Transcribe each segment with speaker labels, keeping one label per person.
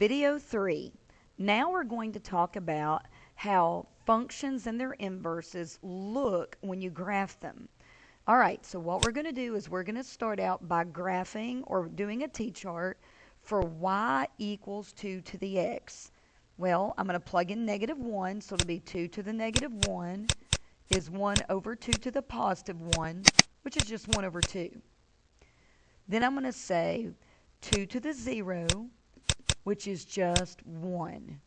Speaker 1: Video 3. Now we're going to talk about how functions and their inverses look when you graph them. Alright, so what we're going to do is we're going to start out by graphing or doing a t-chart for y equals 2 to the x. Well, I'm going to plug in -1, so it'll be 2 to the -1 is 1 over 2 to the +1, which is just 1 over 2. Then I'm going to say 2 to the 0, which is just 1.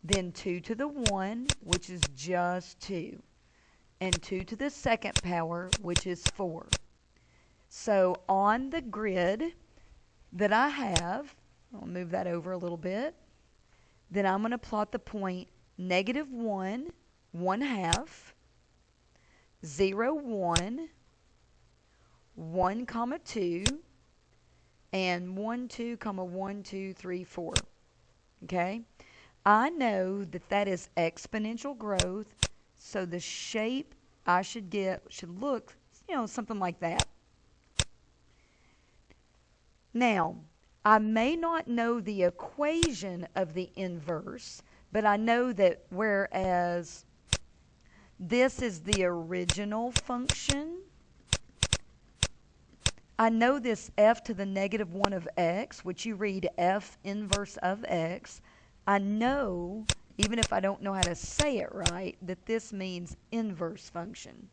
Speaker 1: Then 2 to the 1, which is just 2. And 2 to the second power, which is 4. So on the grid that I have, I'll move that over a little bit, then I'm going to plot the point -1, 1/2, 0, 1, 1, 2, and 1, 2, 1, 2, 3, 4. Okay? I know that that is exponential growth, so the shape I should get should look, something like that. Now, I may not know the equation of the inverse, but I know that whereas this is the original function, I know this f to the -1 of x, which you read f inverse of x. I know, even if I don't know how to say it right, that this means inverse function.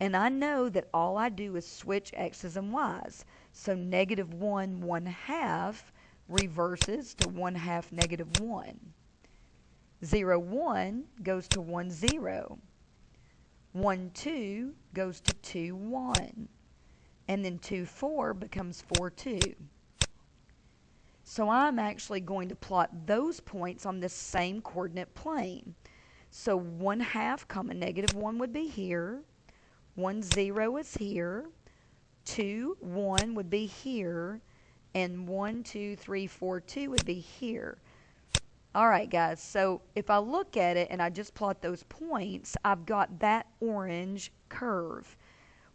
Speaker 1: And I know that all I do is switch x's and y's. So -1, 1/2 reverses to 1/2 -1. 0, 1 goes to 1, 0. 1, 2 goes to 2, 1. And then 2, 4 becomes 4, 2. So I'm actually going to plot those points on this same coordinate plane. So 1/2, -1 would be here. 1, 0 is here. 2, 1 would be here. And 1, 2, 3, 4, 2 would be here. Alright guys, so if I look at it and I just plot those points, I've got that orange curve.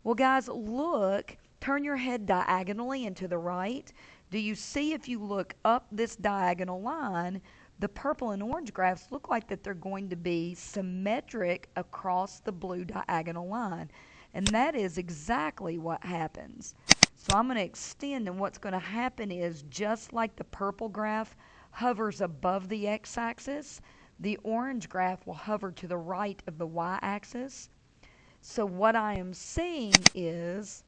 Speaker 1: Well guys, look, turn your head diagonally and to the right. Do you see, if you look up this diagonal line, the purple and orange graphs look like that they're going to be symmetric across the blue diagonal line. And that is exactly what happens. So I'm going to extend, and what's going to happen is, just like the purple graph hovers above the x-axis, the orange graph will hover to the right of the y-axis. So what I am seeing is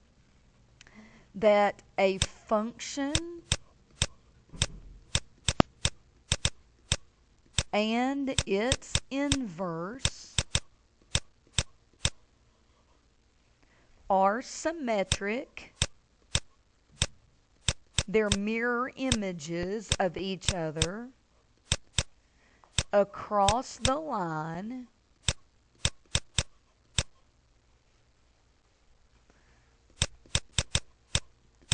Speaker 1: that a function and its inverse are symmetric. They're mirror images of each other across the line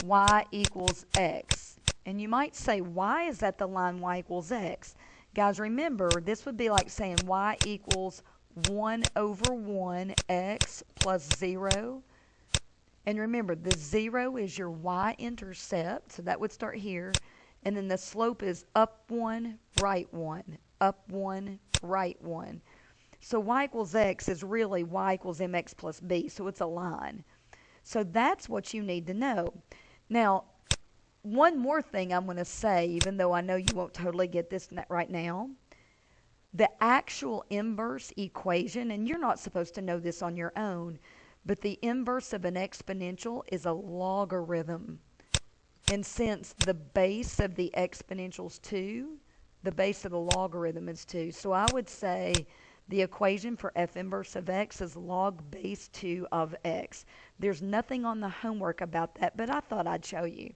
Speaker 1: y equals x. And you might say, why is that the line y equals x? Guys, remember, this would be like saying y equals 1 over 1 x plus 0. And remember, the 0 is your y-intercept, so that would start here. And then the slope is up 1, right 1, up 1, right 1. So y equals x is really y equals mx plus b, so it's a line. So that's what you need to know. Now, one more thing I'm going to say, even though I know you won't totally get this right now. The actual inverse equation, and you're not supposed to know this on your own, but the inverse of an exponential is a logarithm. And since the base of the exponential is 2, the base of the logarithm is 2. So I would say the equation for f inverse of x is log base 2 of x. There's nothing on the homework about that, but I thought I'd show you.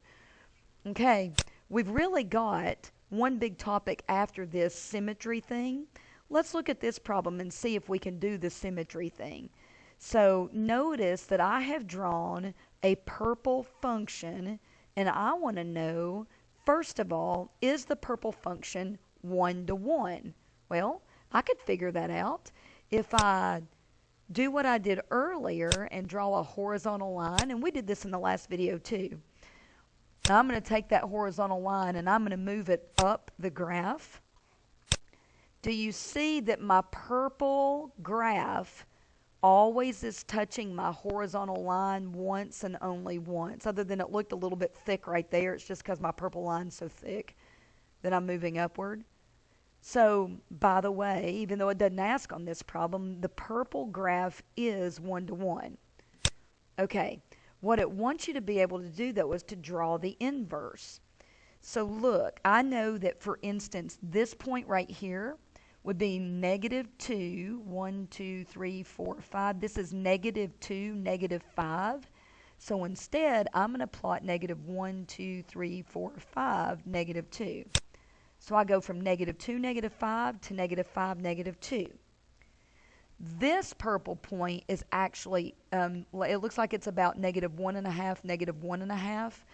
Speaker 1: Okay, we've really got one big topic after this symmetry thing. Let's look at this problem and see if we can do the symmetry thing. So notice that I have drawn a purple function, and I want to know, first of all, is the purple function 1 to 1? Well, I could figure that out if I do what I did earlier and draw a horizontal line, and we did this in the last video too. Now I'm going to take that horizontal line and I'm going to move it up the graph. Do you see that my purple graph always is touching my horizontal line once and only once? Other than it looked a little bit thick right there, it's just because my purple line's so thick that I'm moving upward. So, by the way, even though it doesn't ask on this problem, the purple graph is 1 to 1. Okay, what it wants you to be able to do, though, is to draw the inverse. So look, I know that, for instance, this point right here would be -2, 1, 2, 3, 4, 5. This is -2, -5. So instead, I'm going to plot -1, 2, 3, 4, 5, -2. So I go from -2, -5 to -5, -2. This purple point is actually, it looks like it's about -1.5, -1.5.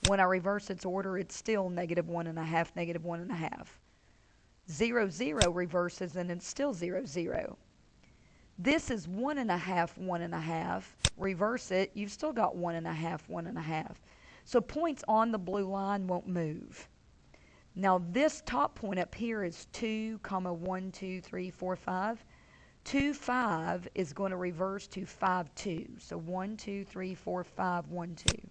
Speaker 1: When I reverse its order, it's still -1.5, -1.5. 0, 0 reverses and it's still 0, 0. This is 1.5, 1.5. Reverse it, you've still got 1.5, 1.5. So points on the blue line won't move. Now this top point up here is 2, 1, 2, 3, 4, 5. 2, 5 is going to reverse to 5, 2. So 1, 2, 3, 4, 5, 1, 2.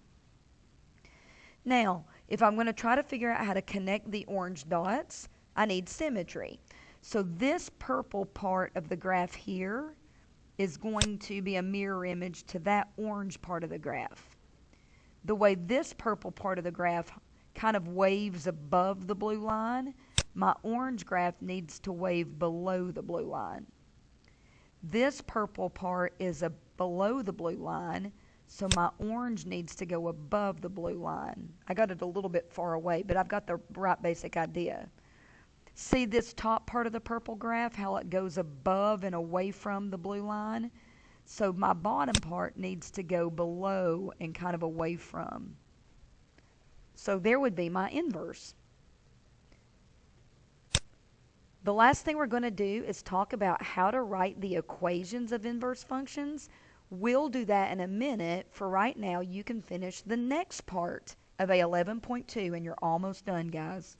Speaker 1: Now, if I'm going to try to figure out how to connect the orange dots, I need symmetry. So this purple part of the graph here is going to be a mirror image to that orange part of the graph. The way this purple part of the graph kind of waves above the blue line, my orange graph needs to wave below the blue line. This purple part is below the blue line, so my orange needs to go above the blue line. I got it a little bit far away, but I've got the right basic idea. See this top part of the purple graph, how it goes above and away from the blue line? So my bottom part needs to go below and kind of away from. So there would be my inverse. The last thing we're going to do is talk about how to write the equations of inverse functions. We'll do that in a minute. For right now, you can finish the next part of A11.2 and you're almost done, guys.